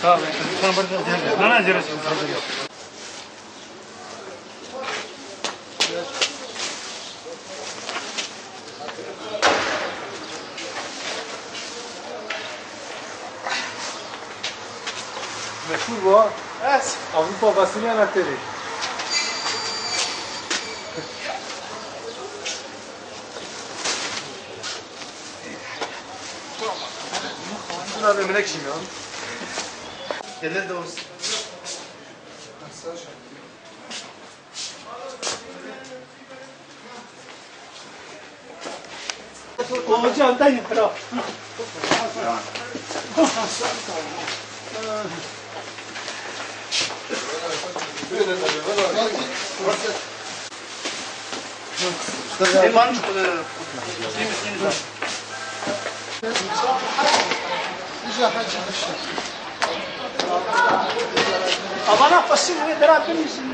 Tamam. Nana zira. Meşhur bu ha. Evet. Avrupa basını anahtarı. Bunlar da melek ya. Gelir de olsun. Hocam da yıkıra. Abana pasın ve beraber misin?